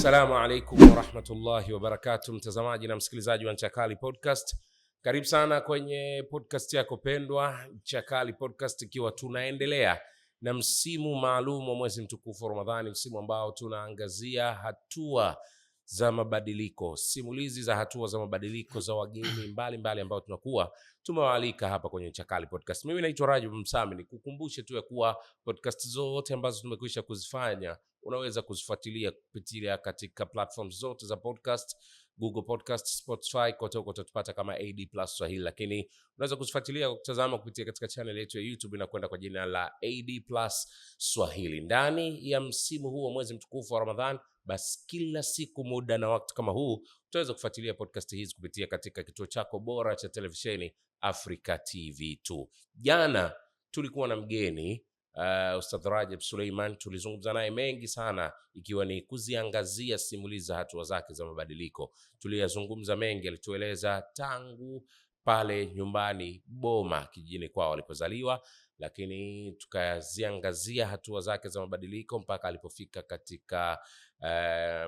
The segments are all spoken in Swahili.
Assalamu alaikum warahmatullahi wabarakatuh, mtazamaji na msikilizaji wa Ncha Kali Podcast. Karibu sana kwenye podcast yako pendwa Ncha Kali Podcast, ikiwa tunaendelea na msimu maalum wa mwezi mtukufu wa Ramadhani, msimu ambao tunaangazia hatua za mabadiliko, simulizi za hatua za mabadiliko za wageni mbalimbali ambao tunakuwa tumewaalika hapa kwenye Ncha Kali Podcast. Mimi naitwa Rajab Msami, nikukumbushe tu ya kuwa podcast zote ambazo tumekwisha kuzifanya unaweza kuzifuatilia kupitia katika platforms zote za podcast, Google Podcast, Spotify, kote utatupata kama AD Plus Swahili, lakini unaweza kuzifuatilia kutazama kupitia katika channel yetu ya YouTube na kwenda kwa jina la AD Plus Swahili. Ndani ya msimu huu wa mwezi mtukufu wa Ramadhan, basi kila siku muda na wakati kama huu utaweza kufuatilia podcast hizi kupitia katika kituo chako bora cha televisheni Africa TV2. Jana tulikuwa na mgeni Ustadh Rajab Suleiman, tulizungumza naye mengi sana, ikiwa ni kuziangazia simulizi za hatua zake za mabadiliko. Tuliyazungumza mengi, alitueleza tangu pale nyumbani Boma kijijini kwao alipozaliwa, lakini tukaziangazia hatua zake za mabadiliko mpaka alipofika katika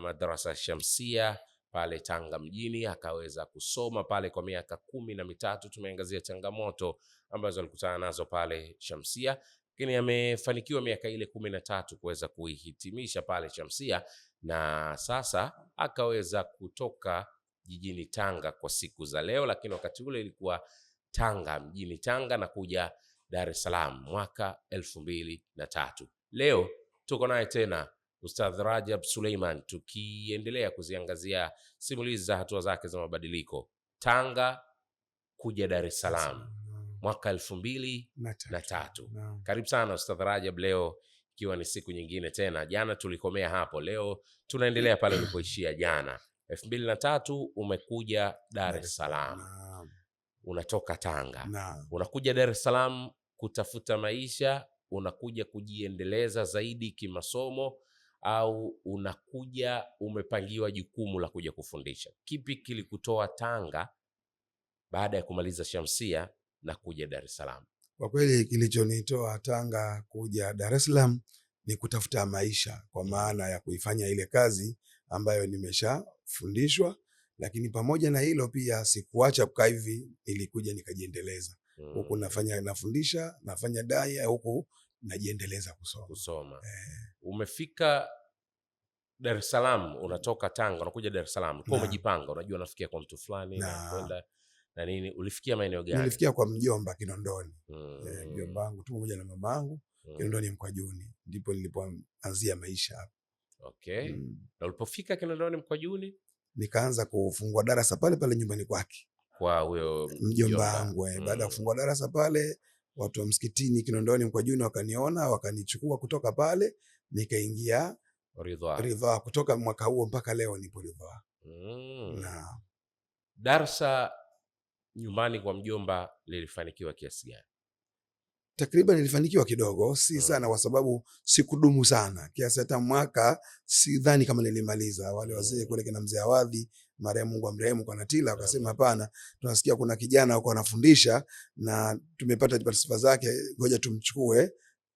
madrasa Shamsia pale Tanga mjini, akaweza kusoma pale kwa miaka 13. Tumeangazia changamoto ambazo alikutana nazo pale Shamsia, lakini amefanikiwa miaka ile 13 kuweza kuihitimisha pale Shamsia, na sasa akaweza kutoka jijini Tanga kwa siku za leo, lakini wakati ule ilikuwa Tanga mjini Tanga na kuja Dar es Salaam mwaka 2003. Leo tuko naye tena Ustadh Rajab Suleiman, tukiendelea kuziangazia simulizi za hatua zake za mabadiliko Tanga kuja Dar es Salaam mwaka 2003. Karibu sana Ustadh Rajab, leo ikiwa ni siku nyingine tena. Jana tulikomea hapo, leo tunaendelea pale ulipoishia jana. 2003 umekuja Dar es Salaam. Unatoka Tanga. Unakuja Dar es Salaam kutafuta maisha, unakuja kujiendeleza zaidi kimasomo, au unakuja umepangiwa jukumu la kuja kufundisha? Kipi kilikutoa Tanga baada ya kumaliza Shamsia na kuja Dar es Salaam? Kwa kweli kilichonitoa Tanga kuja Dar es Salaam ni kutafuta maisha, kwa maana ya kuifanya ile kazi ambayo nimeshafundishwa, lakini pamoja na hilo pia sikuacha kukaa hivi, nilikuja nikajiendeleza. Huku nafundisha, nafanya dai, huku najiendeleza kusoma. Umefika Dar es Salaam, unatoka Tanga unakuja Dar es Salaam. Kwa umejipanga, unajua unafikia kwa mtu fulani na kwenda na nini? Ulifikia maeneo gani? Nilifikia kwa mjomba Kinondoni. Mjomba wangu tu pamoja na mamangu Kinondoni Mkwajuni, ndipo nilipoanzia maisha hapo. Okay. Na ulipofika Kinondoni Mkwajuni, nikaanza kufungua darasa pale pale nyumbani kwake kwa huyo mjomba wangu. Baada ya kufungua darasa pale, watu wa msikitini Kinondoni Mkwajuni wakaniona, wakanichukua kutoka pale, nikaingia Ridha. Kutoka mwaka huo mpaka leo nipo Ridha. Na darasa nyumbani kwa mjomba lilifanikiwa kiasi gani? Takriban nilifanikiwa kidogo, si sana, kwa sababu sikudumu sana kiasi hata mwaka sidhani kama nilimaliza. Wale wazee kule kina mzee Awadhi, marehemu Mungu amrehemu, kwa Natila, wakasema hapana, tunasikia kuna kijana huko anafundisha na tumepata sifa zake, ngoja tumchukue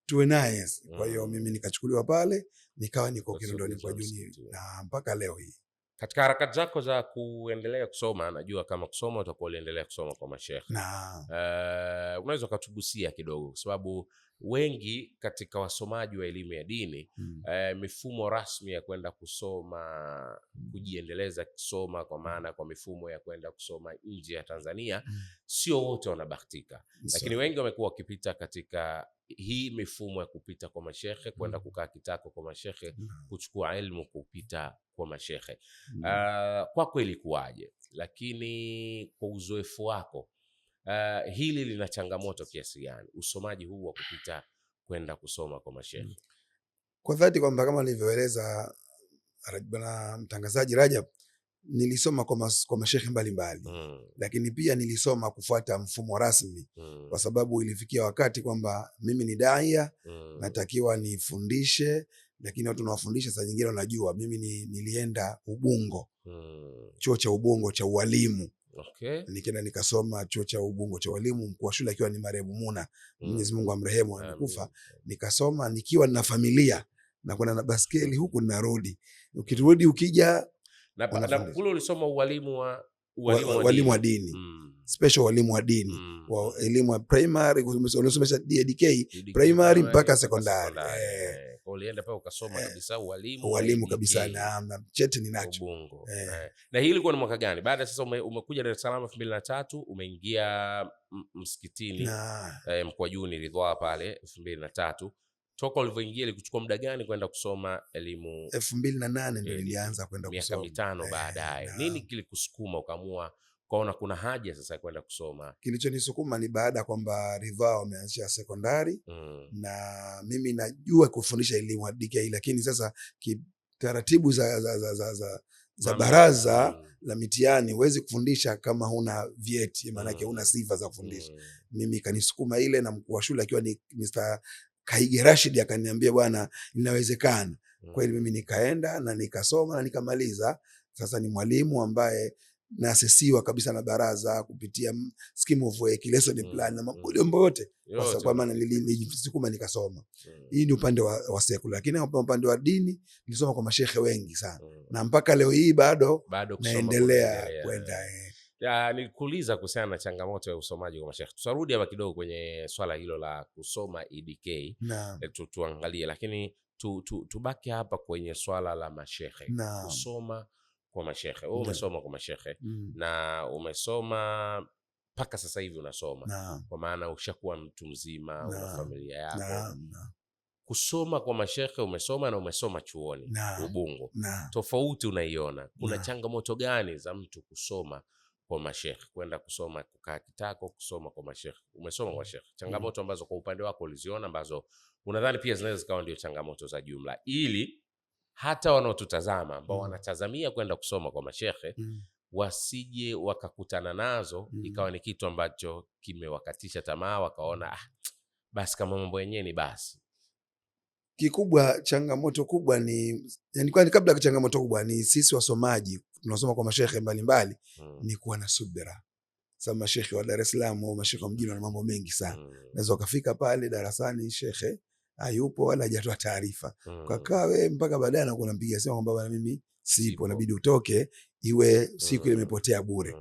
tuwe naye. Kwa hiyo mimi nikachukuliwa pale, nikawa niko Kinondoni Mkwajuni na mpaka leo hii. Katika harakati zako za kuendelea kusoma, najua kama kusoma utakuwa uendelea kusoma kwa masheikh. Unaweza kutugusia kidogo, kwa sababu wengi katika wasomaji wa elimu ya dini mifumo rasmi ya kwenda kusoma, kujiendeleza kusoma, kwa maana kwa mifumo ya kwenda kusoma nje ya Tanzania, sio wote wanabahatika. Lakini wengi wamekuwa wakipita katika hii mifumo ya kupita kwa masheikh, kwenda kukaa kitako kwa masheikh, kuchukua elimu kupita kwa masheikh. Kwa kweli kuwaje? Lakini kwa uzoefu wako, hili lina changamoto kiasi gani, usomaji huu wa kupita kwenda kusoma kwa masheikh? Kwa dhati kwamba kama nilivyoeleza bwana mtangazaji Rajab, nilisoma kwa masheikh mbalimbali, lakini pia nilisoma kufuata mfumo rasmi, kwa sababu ilifikia wakati kwamba mimi ni daia, natakiwa nifundishe, lakini watu nawafundisha saa nyingine wanajua mimi nilienda Ubungo, chuo cha Ubungo cha ualimu. Nikaenda nikasoma chuo cha Ubungo cha ualimu, mkuu wa shule akiwa ni marehemu Muna, Mwenyezi Mungu amrehemu, amekufa. Nikasoma nikiwa na familia na kwenda na baskeli huku narudi, ukirudi ukija na kule ulisoma walimu wa dini special walimu wa dini wa elimu ya primary, ulisomesha DK primary mpaka secondary. Kwa ulienda pale ukasoma kabisa walimu kabisa, na cheti ninacho. Na hii ilikuwa ni mwaka gani? Baada sasa umekuja Dar es Salaam 2003, umeingia msikitini Mkwajuni Ridhaa pale 2003. Toka ulivyoingia ilikuchukua muda gani kwenda kusoma elimu? 2008 ndio nilianza kwenda kusoma. Miaka 5 baadaye. Nini kilikusukuma ukaamua kwaona kuna haja sasa kwenda kusoma? Kilichonisukuma ni baada kwamba Ridhaa wameanzisha sekondari na mimi najua kufundisha elimu ya DK, lakini sasa taratibu za baraza la mitihani huwezi kufundisha kama huna vyeti, maana yake huna sifa za kufundisha. Mimi kanisukuma ile, na mkuu wa shule akiwa ni Mr. Kaige Rashid akaniambia bwana, inawezekana. Kweli mimi nikaenda na nikasoma na nikamaliza. Sasa ni mwalimu ambaye naasesiwa kabisa na baraza kupitia scheme of work, lesson plan na mambo yote, kwa maana nilisukuma nikasoma. Hii ni upande wa sekula, lakini upande wa dini nilisoma kwa mashehe wengi sana na mpaka leo hii bado naendelea kwenda. Nilikuuliza kuhusiana na changamoto ya usomaji kwa mashehe. Tutarudi hapa kidogo kwenye swala hilo la kusoma EDK, tuangalie, lakini tubaki hapa kwenye swala la mashehe. Kusoma kwa mashehe. Wewe umesoma kwa mashehe na umesoma mpaka sasa hivi unasoma, kwa maana ushakuwa mtu mzima, una familia yako. Kusoma kwa mashehe umesoma na umesoma chuoni Ubungo. Tofauti unaiona? Kuna changamoto gani za mtu kusoma kwa mashehe, kwenda kusoma kukaa kitako, kusoma kwa mashehe? Umesoma kwa mashehe, changamoto ambazo kwa upande wako uliziona ambazo unadhani pia zinaweza zikawa ndio changamoto za jumla, ili hata wanaotutazama ambao wanatazamia kwenda kusoma kwa mashehe wasije wakakutana nazo ikawa ni kitu ambacho kimewakatisha tamaa, wakaona basi kama mambo yenyewe ni basi. Kikubwa, changamoto kubwa ni yani, kwani kabla ya changamoto kubwa ni sisi wasomaji tunasoma kwa mashehe mbalimbali ni kuwa na subira. Sasa mashehe wa Dar es Salaam au mashehe wa mjini wana mambo mengi sana. Naweza ukafika pale darasani shehe hayupo wala hajatoa taarifa, kakaa wewe mpaka baadaye anakupigia simu kwamba bwana mimi sipo, inabidi utoke, iwe siku ile imepotea bure.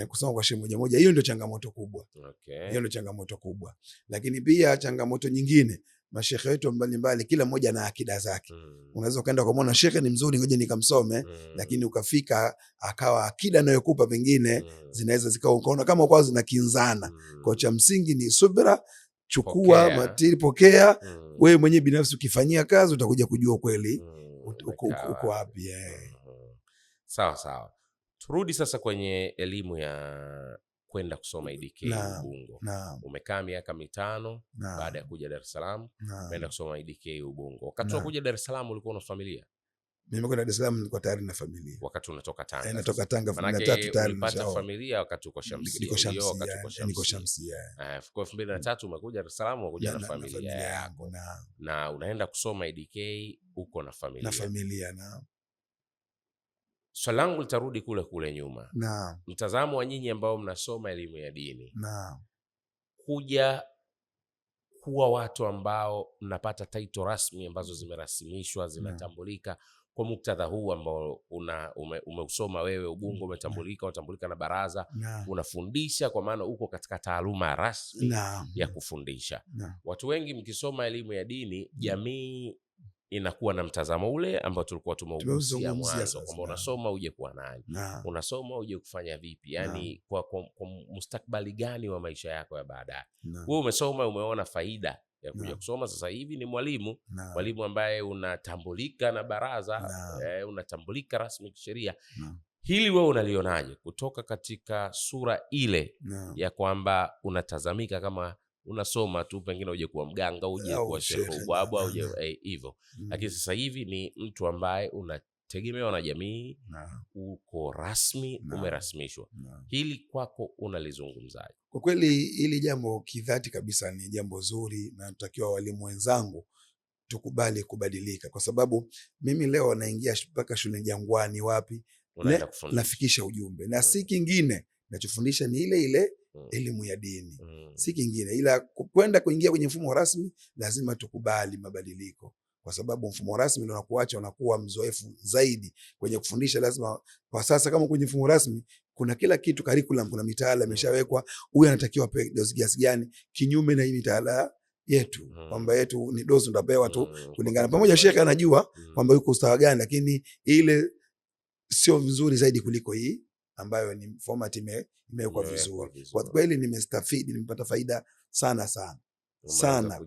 Kusoma kwa shehe moja moja, hiyo ndio changamoto kubwa. Hiyo ndio changamoto kubwa. Lakini pia changamoto nyingine, mashehe wetu mbalimbali kila mmoja na akida zake. Unaweza kaenda kwa mwana shehe ni mzuri, ngoja nikamsome, lakini ukafika akawa akida anayokupa pengine zinaweza zikao ukaona kama kwao zinakinzana. Kwa cha msingi ni subira, chukua matiri, pokea. Wewe mwenyewe binafsi ukifanyia kazi utakuja kujua kweli uko wapi. Sawa. Turudi sasa kwenye elimu ya kwenda kusoma EDK Ubungo. Umekaa miaka 5 baada ya kuja Dar es Salaam, umeenda kusoma EDK Ubungo. Wakati wa kuja Dar es Salaam ulikuwa na familia? Mimi kwa Dar es Salaam nilikuwa tayari na familia. Wakati unatoka Tanga? Natoka Tanga 2003 tayari nilipata familia wakati uko Shamsia. Niko Shamsia. Kwa 2003 umekuja Dar es Salaam, umekuja na familia yako. Na unaenda kusoma EDK uko na familia. Na familia. Swali langu litarudi kule nyuma. Mtazamo wa nyinyi ambao mnasoma elimu ya dini. Kuja kuwa watu ambao mnapata title rasmi ambazo zimerasimishwa, zinatambulika kwa muktadha huu ambao umeusoma wewe Ubungo, unatambulika na baraza, unafundisha kwa maana uko katika taaluma rasmi ya kufundisha. Watu wengi mkisoma elimu ya dini, jamii inakuwa na mtazamo ule ambao tulikuwa tumeugusia mwanzo, kwamba unasoma uje kuwa nani, unasoma uje kufanya vipi, yani kwa mustakabali gani wa maisha yako ya baadaye. Wewe umesoma, umeona faida ya kuja kusoma, sasa hivi ni mwalimu ambaye unatambulika na baraza, unatambulika rasmi kisheria. Hili wewe unalionaje kutoka katika sura ile ya kwamba unatazamika kama unasoma tu, pengine uje kuwa mganga, uje kuwa shehe ubwabwa, uje hivyo, lakini sasa hivi ni mtu ambaye unategemewa na jamii, uko rasmi, umerasmishwa. Hili kwako unalizungumzaje? Kwa kweli hili jambo kidhati kabisa ni jambo zuri, na tutakiwa walimu wenzangu tukubali kubadilika, kwa sababu mimi leo naingia mpaka shule Jangwani wapi, nafikisha ujumbe, na si kingine nachofundisha ni ile elimu ya dini, si kingine, ila kwenda kuingia kwenye mfumo rasmi lazima tukubali mabadiliko. kwa sababu mfumo rasmi ndio unakuacha unakuwa mzoefu zaidi kwenye kufundisha. Lazima kwa sasa, kama kwenye mfumo rasmi kuna kila kitu, curriculum, kuna mitaala imeshawekwa, huyu anatakiwa apewe dozi kiasi gani, kinyume na hii mitaala yetu kwamba yetu ni dozi ndapewa tu kulingana. Pamoja shekhe anajua kwamba yuko ustawa gani, lakini ile sio vizuri zaidi kuliko hii ambayo ni format imewekwa vizuri. Kwa kweli nimestafidi, nimepata faida sana sana sana,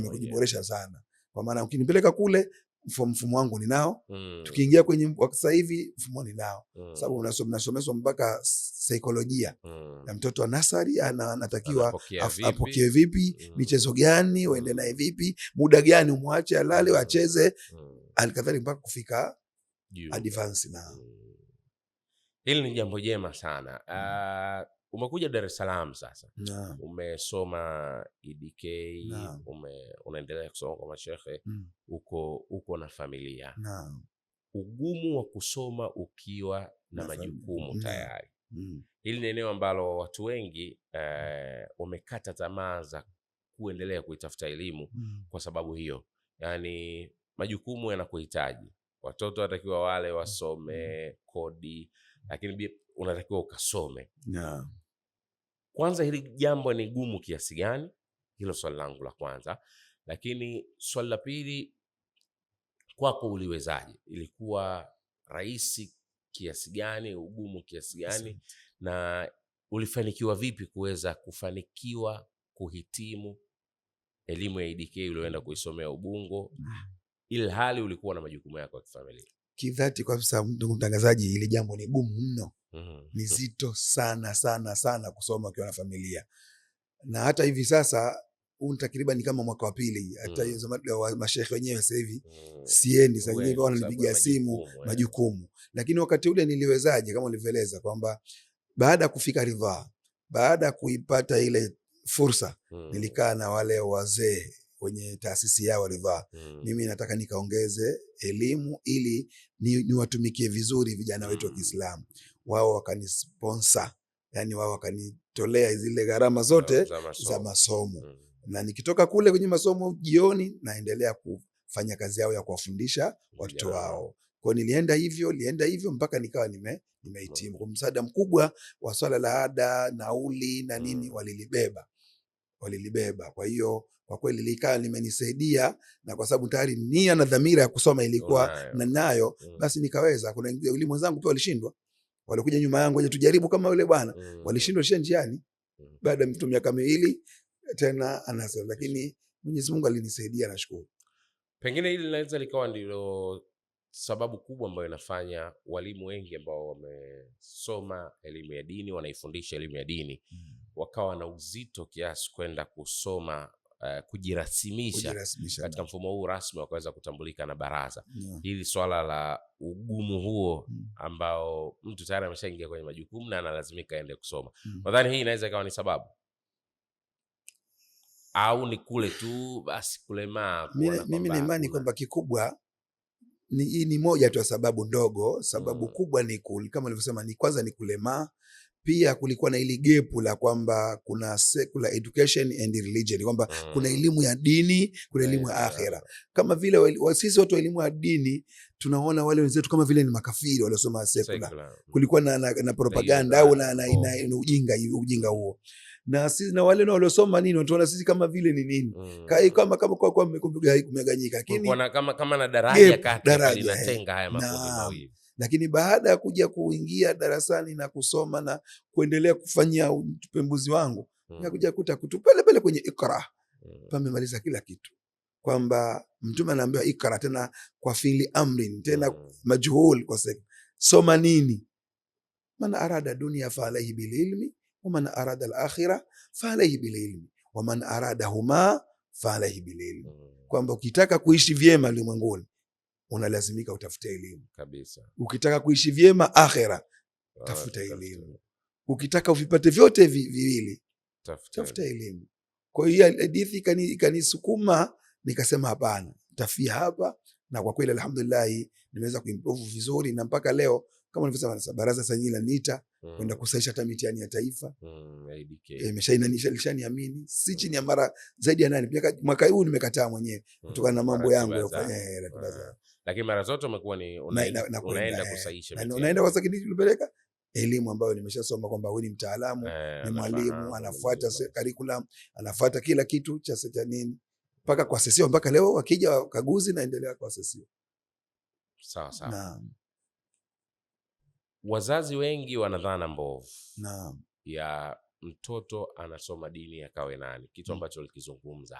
kujiboresha sana, kwa maana ukinipeleka kule mfumo wangu ninao, tukiingia kwenye sasa hivi mfumo ninao, sababu nasomeshwa mpaka saikolojia na mtoto wa nasari anatakiwa apokee vipi, michezo gani uende naye vipi, muda gani umwache alale acheze, alikadhalika mpaka kufika advance. Na hili ni jambo jema sana. Umekuja Dar es Salaam sasa, umesoma EDK, unaendelea kusoma kwa mashehe, uko na familia. Ugumu wa kusoma ukiwa na majukumu tayari, hili ni eneo ambalo watu wengi wamekata tamaa za kuendelea kuitafuta elimu kwa sababu hiyo. Yani majukumu yanakuhitaji, watoto watakiwa wale wasome kodi, lakini unatakiwa ukasome. Kwanza hili jambo ni gumu kiasi gani? Hilo swali langu la kwanza. Lakini swali la pili, kwako uliwezaje? Ilikuwa rahisi kiasi gani, ugumu kiasi gani, na ulifanikiwa vipi kuweza kufanikiwa kuhitimu elimu ya EDK ulioenda kuisomea Ubungo, ili hali ulikuwa na majukumu yako ya kifamilia? Kidhati kwa sababu ndugu mtangazaji, ile jambo ni gumu mno. Ni zito sana sana sana kusoma ukiwa na familia. Na hata hivi sasa takriban kama mwaka wa pili, hata hizo mashehe wenyewe sasa hivi siendi, sasa hivi wananipigia simu majukumu. Lakini wakati ule niliwezaje, kama ulivyoeleza kwamba baada ya kufika ridhaa, baada ya kuipata ile fursa, nilikaa na wale wazee kwenye taasisi yao ridhaa, mimi nataka nikaongeze elimu ili niwatumikie vizuri vijana wetu wa Kiislamu. Wao wakanisponsor, yani wao wakanitolea zile gharama zote za masomo. Na nikitoka kule kwenye masomo jioni naendelea kufanya kazi yao ya kuwafundisha watoto wao. Kwa nilienda hivyo mpaka nikawa nimehitimu. Kwa msaada mkubwa wa swala la ada, nauli na nini walilibeba. Kwa hiyo kwa kweli likaa limenisaidia, na kwa sababu tayari nia na dhamira ya kusoma ilikuwa nayo, basi nikaweza. Kuna wengine wenzangu pia walishindwa, walikuja nyuma yangu waje tujaribu kama yule bwana, walishindwa njiani baada ya miaka miwili tena anasema, lakini Mwenyezi Mungu alinisaidia, nashukuru. Pengine hili linaweza likawa ndilo sababu kubwa ambayo inafanya walimu wengi ambao wamesoma elimu ya dini, wanaifundisha elimu ya dini, wakawa na uzito kiasi kwenda kusoma kujirasimisha katika mfumo huu rasmi, wakaweza kutambulika na baraza. Hili swala la ugumu huo ambao mtu tayari ameshaingia kwenye majukumu na analazimika aende kusoma. Nadhani hii inaweza ikawa ni sababu, au ni kule tu basi kulemaa. Mimi na imani kwamba kikubwa ni moja tu, sababu ndogo. Sababu kubwa ni kama nilivyosema, ni kwanza ni kulemaa. Pia kulikuwa na ili gepu la kwamba kuna secular education and religion, kwamba kuna elimu ya dini, kuna elimu ya akhera. Kama vile sisi watu wa elimu ya dini tunaona wale wenzetu kama vile ni makafiri waliosoma secular. Kulikuwa na propaganda au na ujinga huo. Na sisi na wale waliosoma nini wanaona sisi kama vile ni nini, kama kwa kumeganyika, lakini kama na daraja kati linatenga haya makundi mawili. Lakini baada ya kuja kuingia darasani na kusoma na kuendelea kufanya upembuzi wangu, nakuja kuta pale kwenye Iqra pamemaliza kila kitu, kwamba Mtume anaambiwa Iqra, tena kwa fi'li amrin, tena majhul, kwa sababu soma nini? Man arada dunya fa alayhi bil ilmi wa man arada al akhirah fa alayhi bil ilmi wa man aradahuma fa alayhi bil ilmi, kwamba ukitaka kuishi vyema ulimwenguni unalazimika utafute elimu kabisa. Ukitaka kuishi vyema akhera, tafuta elimu. Ukitaka uvipate vyote viwili, tafuta elimu. Kwa hiyo hadithi ikanisukuma, nikasema hapana, tafia hapa. Na kwa kweli alhamdulillah nimeweza kuimprove vizuri, na mpaka leo kama nilivyosema, baraza sasa linaniita kwenda kusahisha hata mitihani ya taifa. IDK. Lishaniamini si chini ya mara zaidi ya 8. Pia mwaka huu nimekataa mwenyewe kutokana na mambo yangu ya kufanya ratiba zangu. Lakini mara zote umekuwa ni unaenda kusahisha mitihani. Unaenda kwa sababu nilipeleka elimu ambayo nimeshasoma kwamba huyu ni mtaalamu, ni mwalimu, anafuata curriculum, anafuata kila kitu cha nini mpaka kwa sesio, mpaka leo wakija wakaguzi naendelea kwa sesio. Sawa sawa. Naam. Wazazi wengi wanadhana mbovu ya mtoto anasoma dini akawe nani, kitu ambacho ulikizungumza.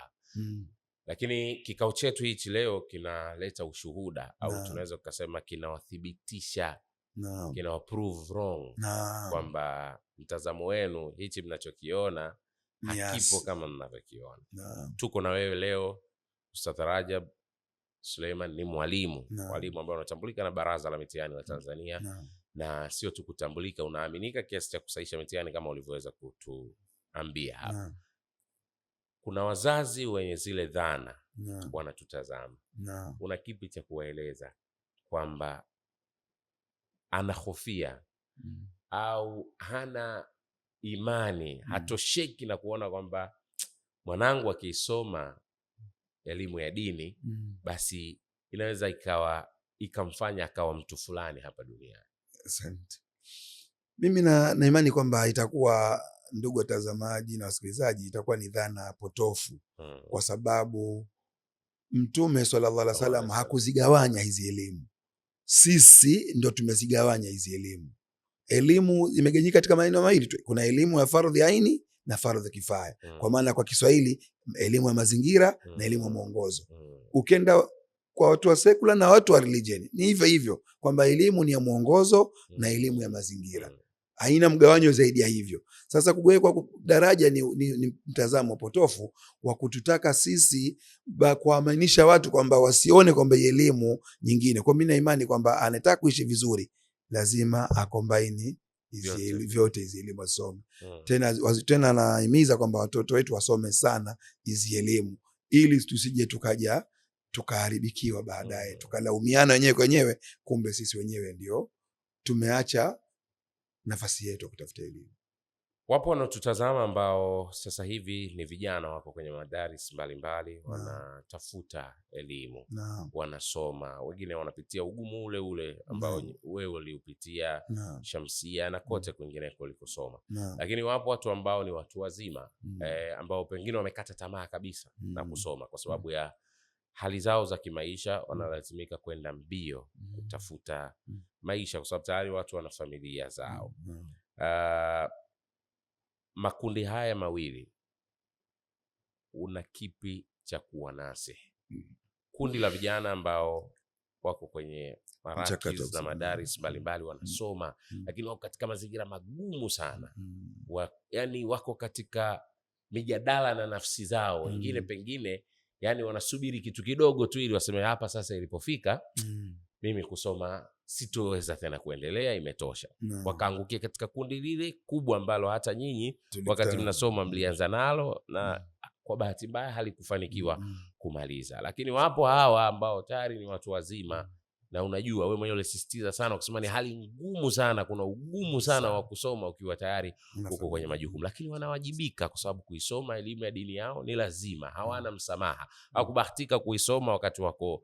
Lakini kikao chetu hichi leo kinaleta ushuhuda au tunaweza kusema kinawathibitisha, kinawa prove wrong kwamba mtazamo wenu hichi mnachokiona hakipo kama mnavyokiona. Tuko na wewe leo Ustadh Rajab Suleiman, ni mwalimu ambaye anatambulika na Baraza la Mitihani la Tanzania. Na sio tu kutambulika, unaaminika kiasi cha kusahisha mitihani kama ulivyoweza kutuambia hapa. Kuna wazazi wenye zile dhana wanatutazama. Una kipi cha kuwaeleza kwamba anahofia au hana imani, hatosheki na kuona kwamba mwanangu akisoma elimu ya dini basi inaweza ikamfanya akawa mtu fulani hapa duniani? Asante. Mimi na imani kwamba itakuwa, ndugu watazamaji na wasikilizaji, itakuwa ni dhana potofu kwa sababu Mtume sallallahu alaihi wasallam hakuzigawanya hizi elimu. Sisi ndio tumezigawanya hizi elimu. Elimu imegawanyika katika maeneo mawili tu. Kuna elimu ya fardhi aini na fardhi kifaya. Kwa maana kwa Kiswahili elimu ya mazingira na elimu ya mwongozo. Ukenda kwa watu wa secular na watu wa religion ni hivyo hivyo, kwamba elimu ni ya mwongozo na elimu ya mazingira. Haina mgawanyo zaidi ya hivyo. Sasa kugawekwa daraja ni mtazamo potofu wa kututaka sisi kuamainisha watu kwamba wasione kwamba elimu nyingine. Kwa mimi na imani kwamba anataka kuishi vizuri lazima akombaini vyote hizi elimu asome. Tena nahimiza kwamba watoto wetu wasome sana hizi elimu ili tusije tukaharibikiwa baadaye, tukalaumiana wenyewe kwenyewe, kumbe sisi wenyewe ndio tumeacha nafasi yetu kutafuta elimu. Wapo wanaotutazama ambao sasa hivi ni vijana, wako kwenye madaris mbalimbali, wanatafuta elimu, wanasoma, wengine wanapitia ugumu ule ule ambao wewe uliupitia Shamsia na kote kwingine kulikosoma. Lakini wapo watu ambao ni watu wazima ambao pengine wamekata tamaa kabisa na kusoma kwa sababu ya hali zao za kimaisha, wanalazimika kwenda mbio kutafuta maisha kwa sababu tayari watu wana familia zao. Makundi haya mawili una kipi cha kuwanasihi? Kundi la vijana ambao wako kwenye marakiz na madaris mbalimbali wanasoma, lakini wako katika mazingira magumu sana. Yani wako katika mijadala na nafsi zao, wengine pengine yani wanasubiri kitu kidogo tu ili waseme hapa sasa ilipofika mimi kusoma sitoweza tena kuendelea, imetosha. Wakaangukia katika kundi lile kubwa ambalo hata nyinyi wakati mnasoma mlianza nalo na kwa bahati mbaya halikufanikiwa kumaliza. Lakini wapo hawa ambao tayari ni watu wazima, na unajua wewe mwenyewe ulisisitiza sana kusema ni hali ngumu sana, kuna ugumu sana wa kusoma ukiwa tayari uko kwenye majukumu, lakini wanawajibika kwa sababu kuisoma elimu ya dini yao ni lazima, hawana msamaha. Hawakubahatika kuisoma wakati wako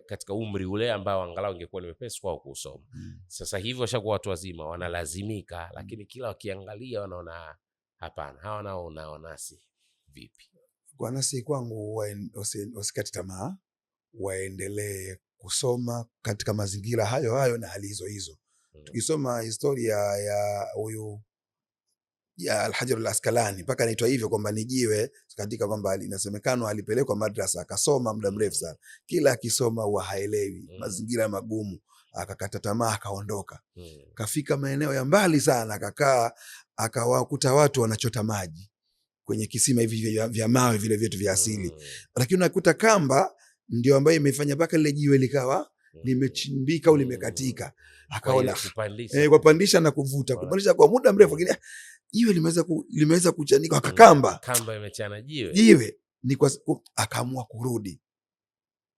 katika umri ule ambao angalau ingekuwa ni mepesi kwao kusoma. Sasa hivi washakuwa watu wazima, wanalazimika, lakini kila wakiangalia wanaona hapana, hawa nao unaonasi vipi? Kwa nasi kwangu wasikate tamaa, waendelee kusoma katika mazingira hayo hayo na hali hizo hizo. Tukisoma historia ya huyu ya Al-Hajar al-Asqalani, mpaka anaitwa hivyo kwamba ni jiwe, katika kwamba inasemekana alipelekwa madrasa akasoma muda mrefu sana, kila akisoma huwa haelewi, mazingira magumu, akakata tamaa akaondoka. Kafika maeneo ya mbali sana, akakaa akawakuta watu wanachota maji kwenye kisima hivi vya mawe vile vyetu vya asili, lakini unakuta kamba ndio ambayo imefanya mpaka lile jiwe likawa limechimbika au limekatika. Akaona kupandisha na kuvuta, kupandisha kwa muda mrefu, lakini jiwe limeweza kuchanika, akakamba kamba imechana jiwe ni kwa akaamua kurudi.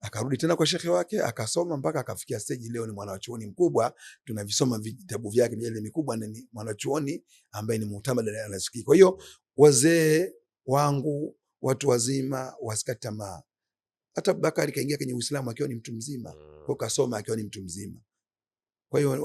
akarudi tena kwa shekhe wake akasoma mpaka akafikia stage leo ni mwanachuoni mkubwa, tunavisoma vitabu vyake ni mikubwa, na ni mwanachuoni ambaye ni mutamada na anasikika. Kwa hiyo wazee wangu, watu wazima wasikate tamaa. Hata Bakari kaingia kwenye Uislamu akiwa ni mtu mzima, kwa kasoma akiwa ni mtu mzima. Kwa hiyo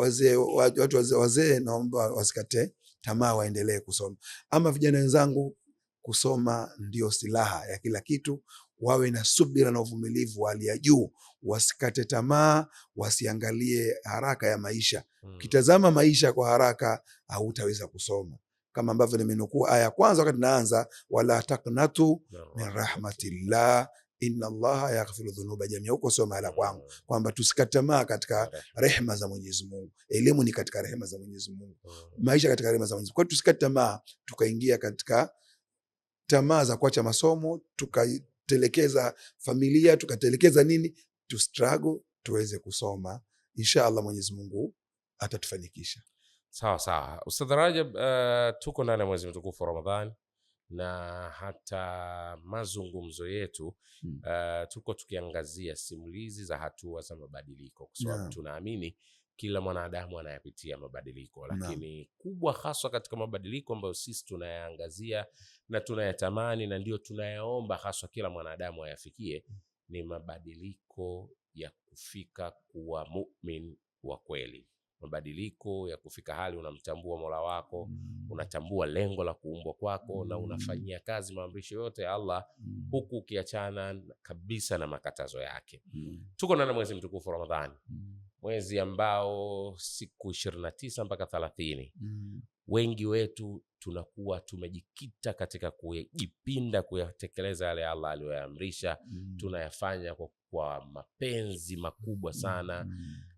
wazee naomba wasikate tamaa, waendelee kusoma. Ama vijana wenzangu, kusoma ndio silaha ya kila kitu. Wawe na subira na uvumilivu wa hali ya juu, wasikate tamaa, wasiangalie haraka ya maisha. Ukitazama maisha kwa haraka hautaweza kusoma. Kama ambavyo nimenukuu aya ya kwanza wakati naanza, wala taqnatu min rahmatillah inna Allaha yaghfiru dhunuba jamia. Huko sio mahala kwangu kwamba tusikate tamaa katika rehema za Mwenyezi Mungu. Elimu ni katika rehema za Mwenyezi Mungu, maisha katika rehema za Mwenyezi Mungu. Kwa hiyo tusikate tamaa tukaingia katika tamaa za kuacha masomo, tukatelekeza familia, tukatelekeza nini, tu struggle tuweze kusoma. Inshallah Mwenyezi Mungu atatufanikisha. Sawa sawa. Ustadh Rajab, tuko ndani ya mwezi mtukufu Ramadhani, na hata mazungumzo yetu tuko tukiangazia simulizi za hatua za mabadiliko, kwa sababu tunaamini kila mwanadamu anayapitia mabadiliko, lakini kubwa haswa katika mabadiliko ambayo sisi tunayaangazia na tunayatamani na ndio tunayaomba haswa kila mwanadamu ayafikie, ni mabadiliko ya kufika kuwa mu'min wa kweli, mabadiliko ya kufika hali unamtambua Mola wako, unatambua lengo la kuumbwa kwako, na unafanyia kazi maamrisho yote ya Allah huku ukiachana kabisa na makatazo yake. Tuko na mwezi mtukufu Ramadhani, mwezi ambao siku 29 mpaka 30 wengi wetu tunakuwa tumejikita katika kujipinda kuyatekeleza yale Allah aliyoyaamrisha. Tunayafanya kwa mapenzi makubwa sana,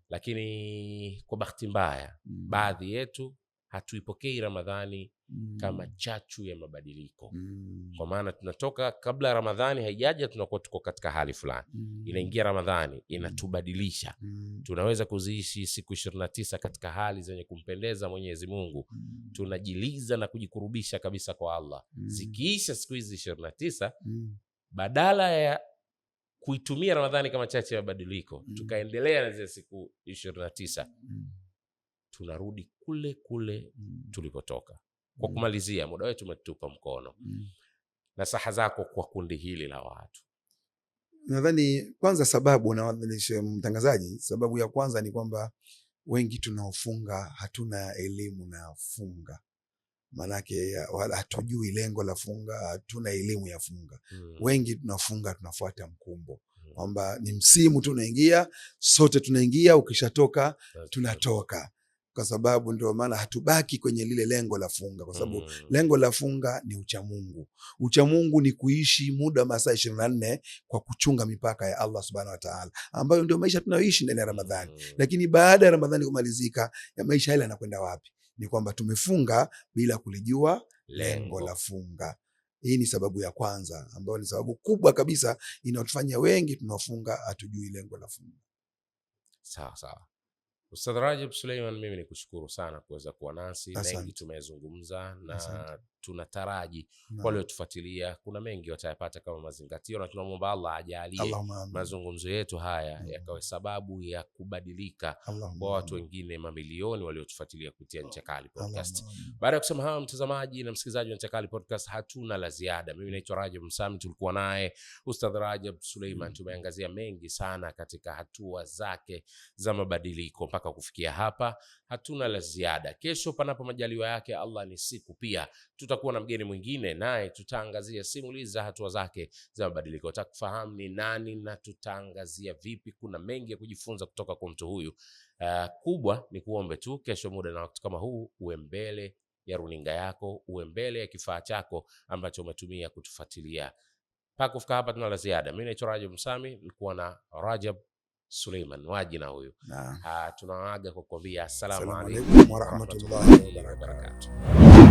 lakini kwa bahati mbaya baadhi yetu hatuipokei Ramadhani kama chachu ya mabadiliko. Kwa maana tunatoka kabla ya Ramadhani haijaja, tunakuwa tuko katika hali fulani, inaingia Ramadhani inatubadilisha. Tunaweza kuziishi siku 29 katika hali zenye kumpendeza Mwenyezi Mungu, tunajiliza na kujikurubisha kabisa kwa Allah. Zikiisha siku hizi 29, badala ya kuitumia Ramadhani kama chachu ya mabadiliko, tukaendelea na zile siku 29, tunarudi kule kule tulipotoka. Kwa kumalizia, muda wetu umetupa mkono, nasaha zako kwa kundi hili la watu. Nadhani kwanza sababu, na mtangazaji, sababu ya kwanza ni kwamba wengi tunaofunga hatuna elimu na funga. Manake wala hatujui lengo la funga, hatuna elimu ya funga. Wengi tunafunga tunafuata mkumbo, kwamba ni msimu tunaingia, sote tunaingia, ukishatoka tunatoka. Kwa sababu ndio maana hatubaki kwenye lile lengo la funga, kwa sababu lengo la funga ni uchamungu. Uchamungu ni kuishi muda masaa 24 kwa kuchunga mipaka ya Allah Subhanahu wa Ta'ala, ambayo ndio maisha tunayoishi ndani ya Ramadhani. Lakini baada ya Ramadhani kumalizika, ya maisha yale yanakwenda wapi? Ni kwamba tumefunga bila kulijua lengo la funga. Hii ni sababu ya kwanza, ambayo ni sababu kubwa kabisa inayotufanya wengi tunafunga hatujui lengo la funga. Sawa sawa. Ustadh Rajab Suleiman, mimi nikushukuru sana kuweza kuwa nasi. Mengi tumezungumza na tunataraji wale tufuatilia kuna mengi watayapata kama mazingatio, na tunamwomba Allah ajalie mazungumzo yetu haya yakawe sababu ya kubadilika kwa watu wengine mamilioni waliotufuatilia kupitia Ncha Kali Podcast. Baada ya kusema hayo, mtazamaji na msikilizaji wa Ncha Kali Podcast, hatuna la ziada. Mimi naitwa Rajab Msami, tulikuwa naye Ustadh Rajab Suleiman. Tumeangazia mengi sana katika hatua zake za mabadiliko mpaka kufikia hapa. Hatuna la ziada. Kesho panapo majaliwa yake Allah, ni siku pia tutakuwa na mgeni mwingine, naye tutaangazia simulizi za hatua zake za mabadiliko. Utakufahamu ni nani na tutaangazia vipi. Kuna mengi ya kujifunza kutoka kwa mtu huyu. Kubwa ni kuombe tu kesho muda na wakati kama huu uwe mbele ya runinga yako, uwe mbele ya kifaa chako ambacho umetumia kutufuatilia. Mpaka kufika hapa tuna la ziada. Mimi naitwa Rajab Msami, nilikuwa na Rajab Suleiman wajina huyu. Tunawaaga kwa kuambia assalamu alaykum wa rahmatullahi wa barakatuh.